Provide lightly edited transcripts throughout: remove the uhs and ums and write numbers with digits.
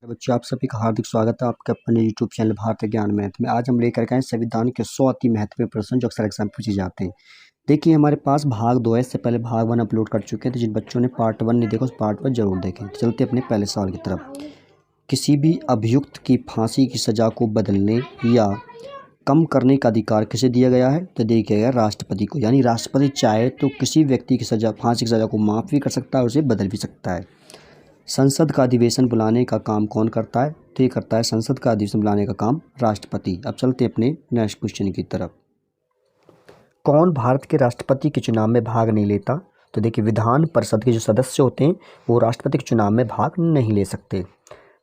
बच्चों, आप सभी का हार्दिक स्वागत है आपके अपने यूट्यूब चैनल भारतीय ज्ञान मैथ में। आज हम लेकर के आए संविधान के 100 अति महत्वपूर्ण प्रश्न जो अक्सर एग्जाम पूछे जाते हैं। देखिए, हमारे पास भाग 2 है। इससे पहले भाग 1 अपलोड कर चुके हैं, तो जिन बच्चों ने पार्ट 1 नहीं देखा उस पार्ट 1 जरूर देखें। चलते अपने पहले सवाल की तरफ। किसी भी अभियुक्त की फांसी की सज़ा को बदलने या कम करने का अधिकार किसे दिया गया है? तो देखिए गया राष्ट्रपति को। यानी राष्ट्रपति चाहे तो किसी व्यक्ति की सज़ा, फांसी की सज़ा को माफ़ भी कर सकता है, उसे बदल भी सकता है। संसद का अधिवेशन बुलाने का काम कौन करता है? तो ये करता है संसद का अधिवेशन बुलाने का काम राष्ट्रपति। अब चलते हैं अपने नेक्स्ट क्वेश्चन की तरफ। कौन भारत के राष्ट्रपति के चुनाव में भाग नहीं लेता? तो देखिए, विधान परिषद के जो सदस्य होते हैं वो राष्ट्रपति के चुनाव में भाग नहीं ले सकते।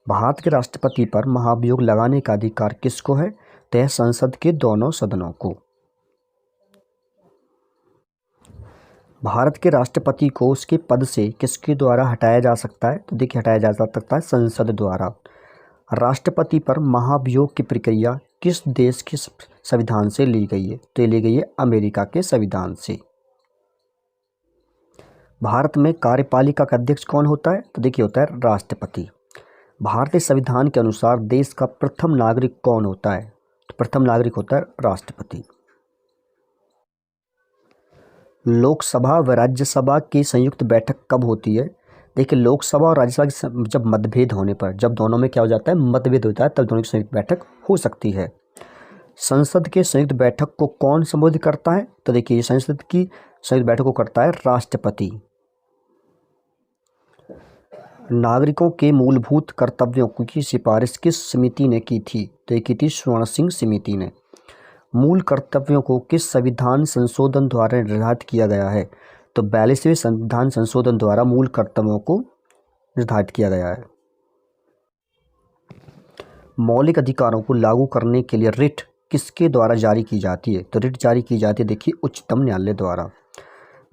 भारत के राष्ट्रपति पर महाभियोग लगाने का अधिकार किसको है? तो यह संसद के दोनों सदनों को। भारत के राष्ट्रपति को उसके पद से किसके द्वारा हटाया जा सकता है? तो देखिए, हटाया जा सकता है संसद द्वारा। राष्ट्रपति पर महाभियोग की प्रक्रिया किस देश के संविधान से ली गई है? तो ये ली गई है अमेरिका के संविधान से। भारत में कार्यपालिका का अध्यक्ष कौन होता है? तो देखिए, होता है राष्ट्रपति। भारतीय संविधान के अनुसार देश का प्रथम नागरिक कौन होता है? तो प्रथम नागरिक होता है राष्ट्रपति। लोकसभा व राज्यसभा की संयुक्त बैठक कब होती है? देखिए, लोकसभा और राज्यसभा की जब मतभेद होने पर, जब दोनों में क्या हो जाता है, मतभेद होता है, तब दोनों की संयुक्त बैठक हो सकती है। संसद के संयुक्त बैठक को कौन संबोधित करता है? तो देखिए, संसद की संयुक्त बैठक को करता है राष्ट्रपति। नागरिकों के मूलभूत कर्तव्यों की सिफारिश किस समिति ने की थी? तो ये की थी स्वर्ण सिंह समिति ने। मूल कर्तव्यों को किस संविधान संशोधन द्वारा निर्धारित किया गया है? तो 42वें संविधान संशोधन द्वारा मूल कर्तव्यों को निर्धारित किया गया है। मौलिक अधिकारों को लागू करने के लिए रिट किसके द्वारा जारी की जाती है? तो रिट जारी की जाती है, देखिए, उच्चतम न्यायालय द्वारा।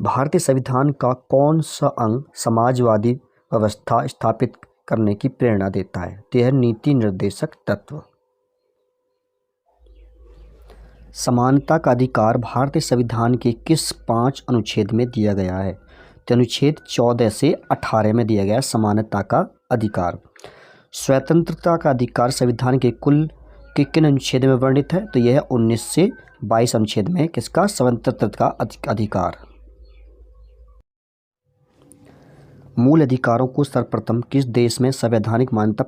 भारतीय संविधान का कौन सा अंग समाजवादी व्यवस्था स्थापित करने की प्रेरणा देता है? तो यह नीति निर्देशक तत्व। समानता का अधिकार भारतीय संविधान के किस 5 अनुच्छेद में दिया गया है? तो अनुच्छेद 14 से 18 में दिया गया है समानता का अधिकार। स्वतंत्रता का अधिकार संविधान के कुल के किन अनुच्छेद में वर्णित है? तो यह 19 से 22 अनुच्छेद में किसका स्वतंत्रता का अधिकार। मूल अधिकारों को सर्वप्रथम किस देश में संवैधानिक मान्यता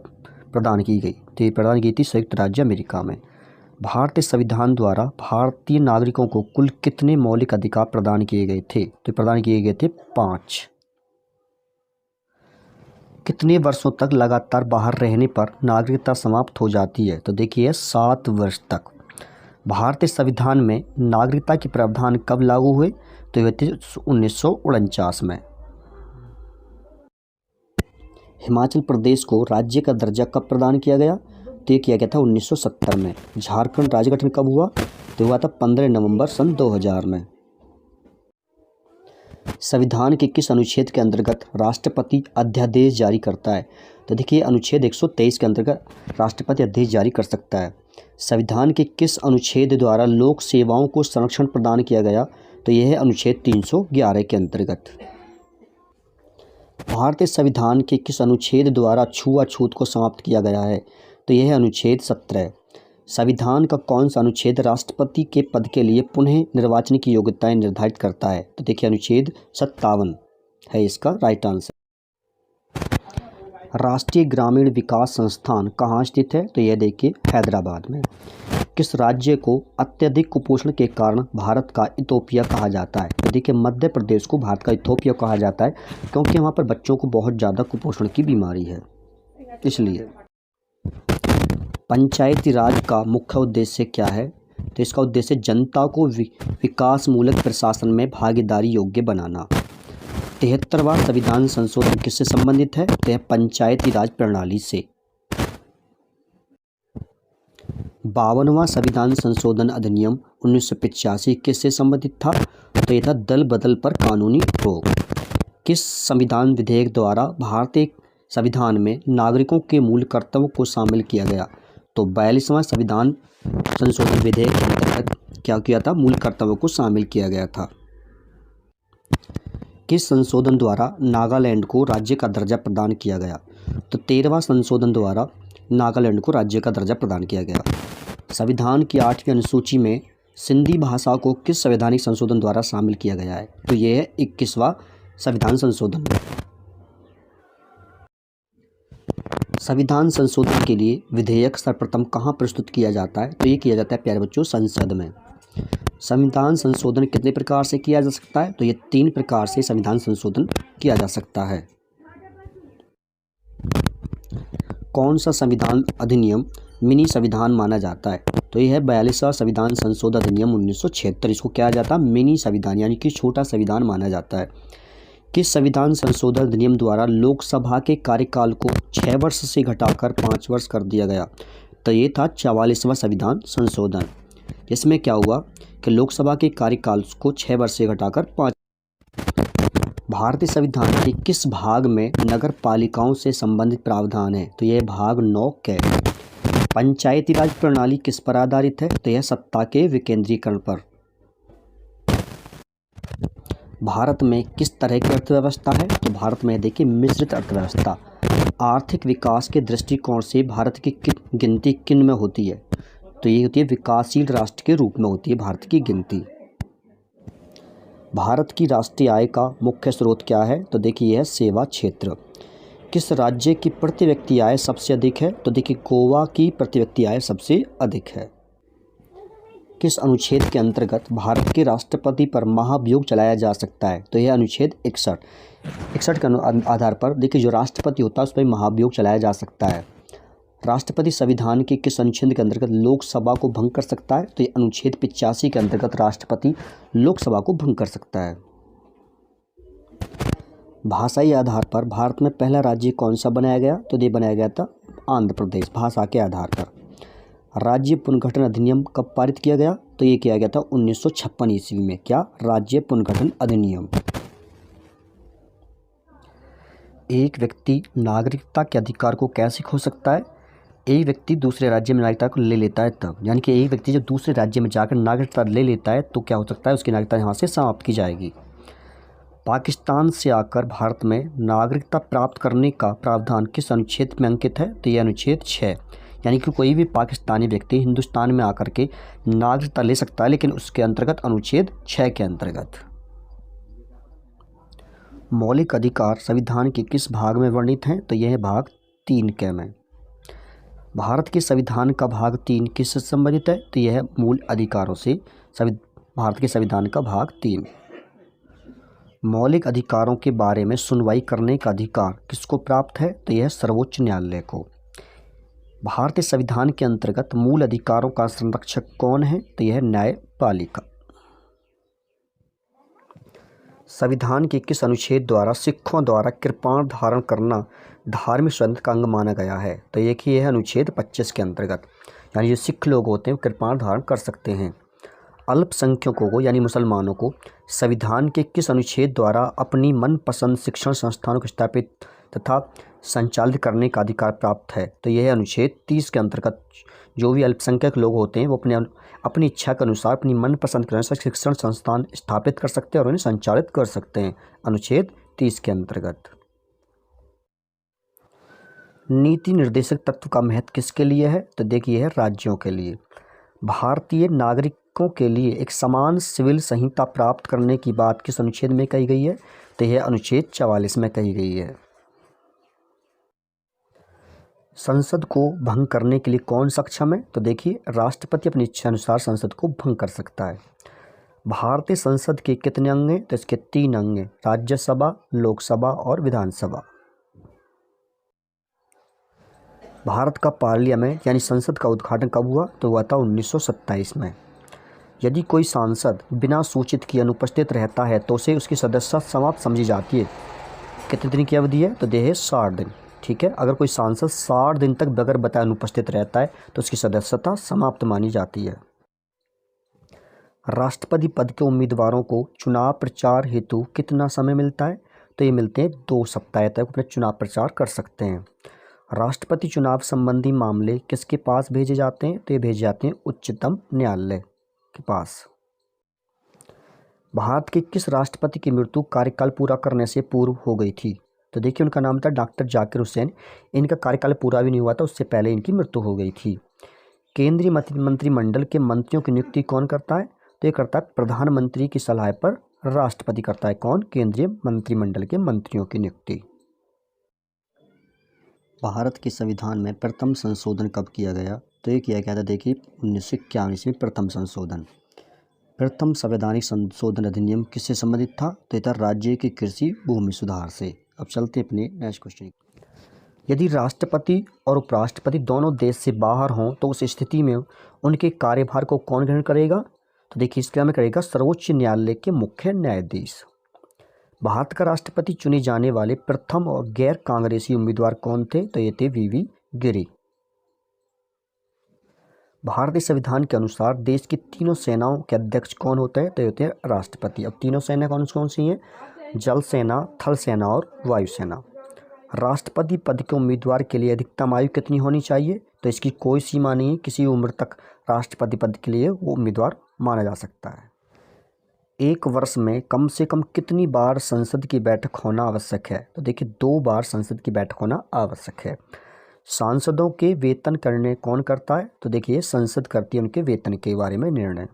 प्रदान की गई? तो ये प्रदान की थी संयुक्त राज्य अमेरिका में। भारतीय संविधान द्वारा भारतीय नागरिकों को कुल कितने मौलिक अधिकार प्रदान किए गए थे? तो प्रदान किए गए थे 5। कितने वर्षों तक लगातार बाहर रहने पर नागरिकता समाप्त हो जाती है? तो देखिए, 7 वर्ष तक। भारतीय संविधान में नागरिकता के प्रावधान कब लागू हुए? तो ये थे 1949 में। हिमाचल प्रदेश को राज्य का दर्जा कब प्रदान किया गया? तो ये किया गया था 1970 में। झारखंड राज्य गठन कब हुआ? तो हुआ था 15 नवंबर सन 2000 में। संविधान के किस अनुच्छेद के अंतर्गत राष्ट्रपति अध्यादेश जारी करता है? तो देखिए, अनुच्छेद 123 के अंतर्गत राष्ट्रपति अध्यादेश जारी कर सकता है। संविधान के किस अनुच्छेद द्वारा लोक सेवाओं को संरक्षण प्रदान किया गया? तो यह है अनुच्छेद 311 के अंतर्गत। भारतीय संविधान के किस अनुच्छेद द्वारा छुआछूत को समाप्त किया गया है? तो यह है अनुच्छेद 17। संविधान का कौन सा अनुच्छेद राष्ट्रपति के पद के लिए पुनः निर्वाचन की योग्यताएं निर्धारित करता है? तो देखिए, अनुच्छेद 57 है इसका राइट आंसर। राष्ट्रीय ग्रामीण विकास संस्थान कहाँ स्थित है? तो यह देखिए, हैदराबाद में। किस राज्य को अत्यधिक कुपोषण के कारण भारत का इथोपिया कहा जाता है? तो देखिए, मध्य प्रदेश को भारत का इथोपिया कहा जाता है, क्योंकि वहाँ पर बच्चों को बहुत ज़्यादा कुपोषण की बीमारी है, इसलिए। पंचायती राज का मुख्य उद्देश्य क्या है? तो इसका उद्देश्य जनता को विकासमूलक प्रशासन में भागीदारी योग्य बनाना। 73वां संविधान संशोधन किससे संबंधित है? तो यह पंचायती राज प्रणाली से। 52वां संविधान संशोधन अधिनियम 1985 किससे संबंधित था? तो यह था दल बदल पर कानूनी रोक। किस संविधान विधेयक द्वारा भारतीय संविधान में नागरिकों के मूल कर्तव्यों को शामिल किया गया? तो 42वां संविधान संशोधन विधेयक के अंतर्गत क्या किया था? मूल कर्तव्यों को शामिल किया गया था। किस संशोधन द्वारा नागालैंड को राज्य का दर्जा प्रदान किया गया? तो 13वां संशोधन द्वारा नागालैंड को राज्य का दर्जा प्रदान किया गया। संविधान की 8वीं अनुसूची में सिंधी भाषा को किस संवैधानिक संशोधन द्वारा शामिल किया गया है? तो यह है 21वां संविधान संशोधन। संविधान संशोधन के लिए विधेयक सर्वप्रथम कहाँ प्रस्तुत किया जाता है? तो ये किया जाता है प्यारे बच्चों संसद में। संविधान संशोधन कितने प्रकार से किया जा सकता है? तो ये 3 प्रकार से संविधान संशोधन किया जा सकता है। कौन सा संविधान अधिनियम मिनी संविधान माना जाता है? तो यह है 42वां संविधान संशोधन अधिनियम 1976। इसको क्या जाता है? मिनी संविधान यानी कि छोटा संविधान माना जाता है। किस संविधान संशोधन अधिनियम द्वारा लोकसभा के कार्यकाल को 6 वर्ष से घटाकर 5 वर्ष कर दिया गया? तो ये था 44वां संविधान संशोधन। इसमें क्या हुआ कि लोकसभा के कार्यकाल को 6 वर्ष से घटाकर 5। भारतीय संविधान के किस भाग में नगर पालिकाओं से संबंधित प्रावधान है? तो यह भाग 9 क। पंचायती राज प्रणाली किस पर आधारित है? तो यह सत्ता के विकेंद्रीकरण पर। भारत में किस तरह की अर्थव्यवस्था है? तो भारत में देखिए मिश्रित अर्थव्यवस्था। आर्थिक विकास के दृष्टिकोण से भारत की गिनती किन में होती है? तो ये होती है विकासशील राष्ट्र के रूप में होती है भारत की गिनती। भारत की राष्ट्रीय आय का मुख्य स्रोत क्या है? तो देखिए यह है सेवा क्षेत्र। किस राज्य की प्रति व्यक्ति आय सबसे अधिक है? तो देखिए गोवा की प्रति व्यक्ति आय सबसे अधिक है। किस अनुच्छेद के अंतर्गत भारत के राष्ट्रपति पर महाभियोग चलाया जा सकता है? तो यह अनुच्छेद 61 के आधार पर देखिए जो राष्ट्रपति होता है उस पर महाभियोग चलाया जा सकता है। राष्ट्रपति संविधान के किस अनुच्छेद के अंतर्गत लोकसभा को भंग कर सकता है? तो ये अनुच्छेद 85 के अंतर्गत राष्ट्रपति लोकसभा को भंग कर सकता है। भाषाई आधार पर भारत में पहला राज्य कौन सा बनाया गया? तो ये बनाया गया था आंध्र प्रदेश, भाषा के आधार पर। राज्य पुनर्गठन अधिनियम कब पारित किया गया? तो ये किया गया था 1956 ईस्वी में। क्या? राज्य पुनर्गठन अधिनियम। एक व्यक्ति नागरिकता के अधिकार को कैसे खो सकता है? एक व्यक्ति दूसरे राज्य में नागरिकता को ले लेता है तब, यानी कि एक व्यक्ति जब दूसरे राज्य में जाकर नागरिकता ले लेता है तो क्या हो सकता है? उसकी नागरिकता यहाँ से समाप्त की जाएगी। पाकिस्तान से आकर भारत में नागरिकता प्राप्त करने का प्रावधान किस अनुच्छेद में अंकित है? तो यह अनुच्छेद 6, यानी कि कोई भी पाकिस्तानी व्यक्ति हिंदुस्तान में आकर के नागरिकता ले सकता है, लेकिन उसके अंतर्गत अनुच्छेद 6 के अंतर्गत। मौलिक अधिकार संविधान के किस भाग में वर्णित हैं? तो यह है भाग 3 के में। भारत के संविधान का भाग 3 किससे संबंधित है? तो यह है मूल अधिकारों से। भारत के संविधान का भाग 3। मौलिक अधिकारों के बारे में सुनवाई करने का अधिकार किसको प्राप्त है? तो यह सर्वोच्च न्यायालय को। भारतीय संविधान के अंतर्गत मूल अधिकारों का संरक्षक कौन है? तो यह न्यायपालिका। संविधान के किस अनुच्छेद द्वारा सिखों द्वारा कृपाण धारण करना धार्मिक स्वतंत्रता का अंग माना गया है? तो एक ही है अनुच्छेद 25 के अंतर्गत, यानी जो सिख लोग होते हैं कृपाण धारण कर सकते हैं। अल्पसंख्यकों को यानी मुसलमानों को संविधान के किस अनुच्छेद द्वारा अपनी मनपसंद शिक्षण संस्थानों को स्थापित तथा संचालित करने का अधिकार प्राप्त है? तो यह है अनुच्छेद 30 के अंतर्गत। जो भी अल्पसंख्यक लोग होते हैं वो अपनी इच्छा के अनुसार अपनी मनपसंद के अनुसार शिक्षण संस्थान स्थापित कर सकते हैं और उन्हें संचालित कर सकते हैं, अनुच्छेद 30 के अंतर्गत। नीति निर्देशक तत्व का महत्व किसके लिए है? तो देखिए है राज्यों के लिए। भारतीय नागरिकों के लिए एक समान सिविल संहिता प्राप्त करने की बात किस अनुच्छेद में कही गई है? तो यह अनुच्छेद 44 में कही गई है। संसद को भंग करने के लिए कौन सक्षम है? तो देखिए राष्ट्रपति अपनी इच्छा अनुसार संसद को भंग कर सकता है। भारतीय संसद के कितने अंग हैं? तो इसके 3 अंग हैं, राज्यसभा, लोकसभा और विधानसभा। भारत का पार्लियामेंट यानी संसद का उद्घाटन कब हुआ? तो हुआ था 1927 में। यदि कोई सांसद बिना सूचित किए अनुपस्थित रहता है तो उसे उसकी सदस्यता समाप्त समझी जाती है। कितने दिन की अवधि है? तो यह है 60 दिन। ठीक है, अगर कोई सांसद 60 दिन तक बगैर बताए अनुपस्थित रहता है तो उसकी सदस्यता समाप्त मानी जाती है। राष्ट्रपति पद के उम्मीदवारों को चुनाव प्रचार हेतु कितना समय मिलता है? तो ये मिलते हैं 2 सप्ताह तक अपने चुनाव प्रचार कर सकते हैं। राष्ट्रपति चुनाव संबंधी मामले किसके पास भेजे जाते हैं? तो ये भेजे जाते हैं उच्चतम न्यायालय के पास। भारत के किस राष्ट्रपति की मृत्यु कार्यकाल पूरा करने से पूर्व हो गई थी? तो देखिए उनका नाम था डॉक्टर जाकिर हुसैन। इनका कार्यकाल पूरा भी नहीं हुआ था, उससे पहले इनकी मृत्यु हो गई थी। केंद्रीय मंत्रिमंडल के मंत्रियों की नियुक्ति कौन करता है? तो ये करता है प्रधानमंत्री की सलाह पर राष्ट्रपति करता है। कौन? केंद्रीय मंत्रिमंडल के मंत्रियों की नियुक्ति। भारत के संविधान में प्रथम संशोधन कब किया गया? तो ये किया गया था देखिए 1951 में प्रथम संशोधन। प्रथम संवैधानिक संशोधन अधिनियम किससे संबंधित था? तो ये था राज्य की कृषि भूमि सुधार से। अब चलते हैं अपने नेक्स्ट क्वेश्चन। यदि राष्ट्रपति और उपराष्ट्रपति दोनों देश से बाहर हों तो उस स्थिति में उनके कार्यभार को कौन ग्रहण करेगा? तो देखिए इसके में करेगा सर्वोच्च न्यायालय के मुख्य न्यायाधीश। भारत का राष्ट्रपति चुने जाने वाले प्रथम और गैर कांग्रेसी उम्मीदवार कौन थे? तो ये थे वीवी गिरी। भारतीय संविधान के अनुसार देश की तीनों सेनाओं के अध्यक्ष कौन होते हैं? तो ये होते हैं राष्ट्रपति। अब तीनों सेना कौन कौन सी हैं? जल सेना, थल सेना और वायुसेना। राष्ट्रपति पद के उम्मीदवार के लिए अधिकतम आयु कितनी होनी चाहिए? तो इसकी कोई सीमा नहीं है, किसी उम्र तक राष्ट्रपति पद के लिए वो उम्मीदवार माना जा सकता है। एक वर्ष में कम से कम कितनी बार संसद की बैठक होना आवश्यक है? तो देखिए 2 बार संसद की बैठक होना आवश्यक है। सांसदों के वेतन का निर्णय कौन करता है? तो देखिए संसद करती है उनके वेतन के बारे में निर्णय।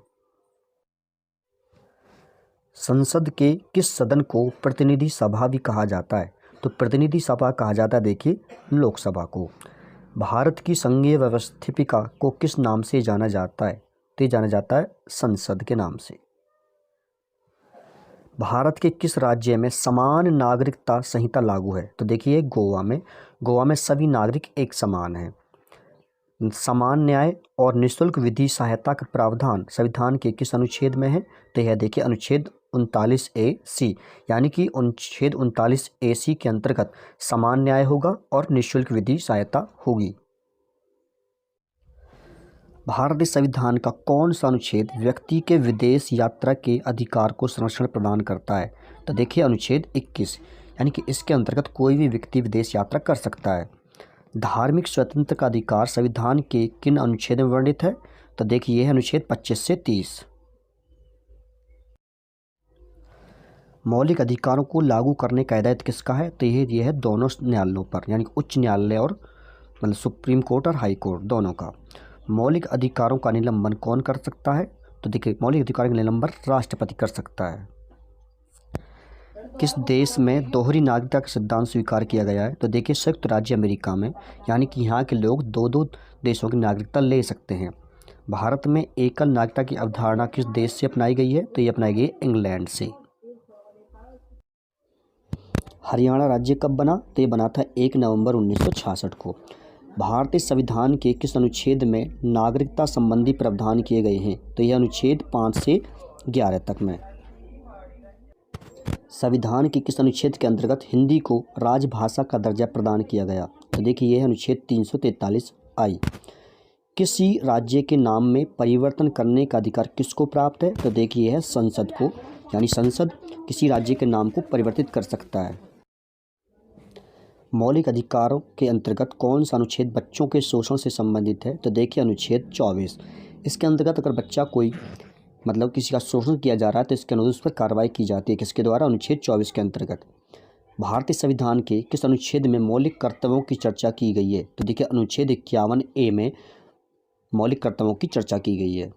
संसद के किस सदन को प्रतिनिधि सभा भी कहा जाता है? तो प्रतिनिधि सभा कहा जाता है देखिए लोकसभा को। भारत की संघीय व्यवस्थिका को किस नाम से जाना जाता है? तो ये जाना जाता है संसद के नाम से। भारत के किस राज्य में समान नागरिकता संहिता लागू है? तो देखिए गोवा में। गोवा में सभी नागरिक एक समान हैं। समान न्याय और निःशुल्क विधि सहायता का प्रावधान संविधान के किस अनुच्छेद में है? तो यह देखिए अनुच्छेद 39A(c), यानी कि अनुच्छेद 39A(c) के अंतर्गत समान न्याय होगा और निःशुल्क विधि सहायता होगी। भारतीय संविधान का कौन सा अनुच्छेद व्यक्ति के विदेश यात्रा के अधिकार को संरक्षण प्रदान करता है? तो देखिए अनुच्छेद 21, यानी कि इसके अंतर्गत कोई भी व्यक्ति विदेश यात्रा कर सकता है। धार्मिक स्वतंत्रता का अधिकार संविधान के किन अनुच्छेद में वर्णित है? तो देखिए यह है अनुच्छेद 25 से 30। मौलिक अधिकारों को लागू करने का हिदायत किसका है? तो यह है दोनों न्यायालयों पर, यानी कि उच्च न्यायालय और मतलब सुप्रीम कोर्ट और हाई कोर्ट दोनों का। मौलिक अधिकारों का निलंबन कौन कर सकता है? तो देखिए मौलिक अधिकारों का निलंबन राष्ट्रपति कर सकता है। किस देश में दोहरी नागरिकता का सिद्धांत स्वीकार किया गया है? तो देखिए संयुक्त राज्य अमेरिका में, यानी कि यहाँ के लोग 2 देशों की नागरिकता ले सकते हैं। भारत में एकल नागरिकता की अवधारणा किस देश से अपनाई गई है? तो ये अपनाई गई है इंग्लैंड से। हरियाणा राज्य कब बना? तो ये बना था 1 नवंबर 1966 को। भारतीय संविधान के किस अनुच्छेद में नागरिकता संबंधी प्रावधान किए गए हैं? तो यह अनुच्छेद 5 से 11 तक में। संविधान के किस अनुच्छेद के अंतर्गत हिंदी को राजभाषा का दर्जा प्रदान किया गया? तो देखिए यह अनुच्छेद 343(i). किसी राज्य के नाम में परिवर्तन करने का अधिकार किसको प्राप्त है? तो देखिए यह है संसद को, यानी संसद किसी राज्य के नाम को परिवर्तित कर सकता है। मौलिक अधिकारों के अंतर्गत कौन सा अनुच्छेद बच्चों के शोषण से संबंधित है? तो देखिए अनुच्छेद 24। इसके अंतर्गत अगर बच्चा कोई मतलब किसी का शोषण किया जा रहा है तो इसके अनुसार उस पर कार्रवाई की जाती है। किसके द्वारा? अनुच्छेद 24 के अंतर्गत। भारतीय संविधान के किस अनुच्छेद में मौलिक कर्तव्यों की चर्चा की गई है? तो देखिए अनुच्छेद 51A में मौलिक कर्तव्यों की चर्चा की गई है।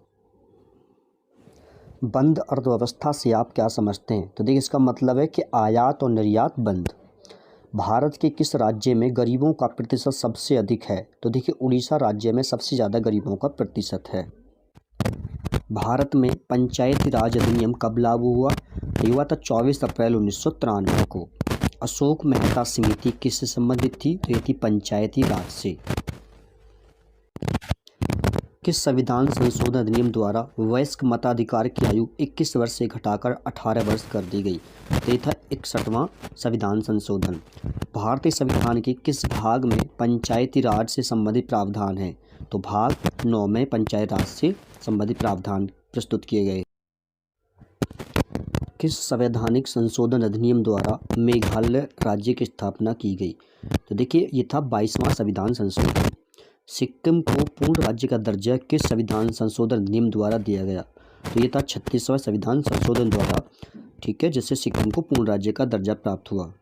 बंद अर्थव्यवस्था से आप क्या समझते हैं? तो देखिए इसका मतलब है कि आयात और निर्यात बंद। भारत के किस राज्य में गरीबों का प्रतिशत सबसे अधिक है? तो देखिए उड़ीसा राज्य में सबसे ज़्यादा गरीबों का प्रतिशत है। भारत में पंचायती राज अधिनियम कब लागू हुआ? ये हुआ था 24 अप्रैल 1993 को। अशोक मेहता समिति किससे संबंधित थी? तो ये थी पंचायती राज से। किस संविधान संशोधन अधिनियम द्वारा वयस्क मताधिकार की आयु 21 वर्ष से घटाकर 18 वर्ष कर दी गई? तो ये था 61वां संविधान संशोधन। भारतीय संविधान के किस भाग में पंचायती राज से संबंधित प्रावधान है? तो भाग 9 में पंचायत राज से संबंधित प्रावधान प्रस्तुत किए गए। किस संवैधानिक संशोधन अधिनियम द्वारा मेघालय राज्य की स्थापना की गई? तो देखिए ये था 22वां संविधान संशोधन। सिक्किम को पूर्ण राज्य का दर्जा किस संविधान संशोधन अधिनियम द्वारा दिया गया? तो ये था 36वां संविधान संशोधन द्वारा, ठीक है, जिससे सिक्किम को पूर्ण राज्य का दर्जा प्राप्त हुआ।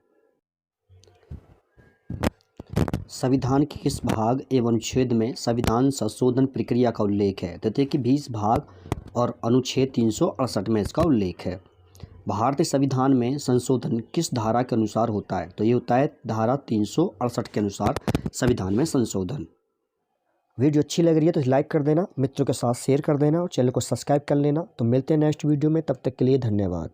संविधान के किस भाग एवं अनुच्छेद में संविधान संशोधन प्रक्रिया का उल्लेख है? तो देखिए 20 भाग और अनुच्छेद 368 में इसका उल्लेख है। भारतीय संविधान में संशोधन किस धारा के अनुसार होता है? तो ये होता है धारा 368 के अनुसार संविधान में संशोधन। वीडियो अच्छी लग रही है तो लाइक कर देना, मित्रों के साथ शेयर कर देना और चैनल को सब्सक्राइब कर लेना। तो मिलते हैं नेक्स्ट वीडियो में, तब तक के लिए धन्यवाद।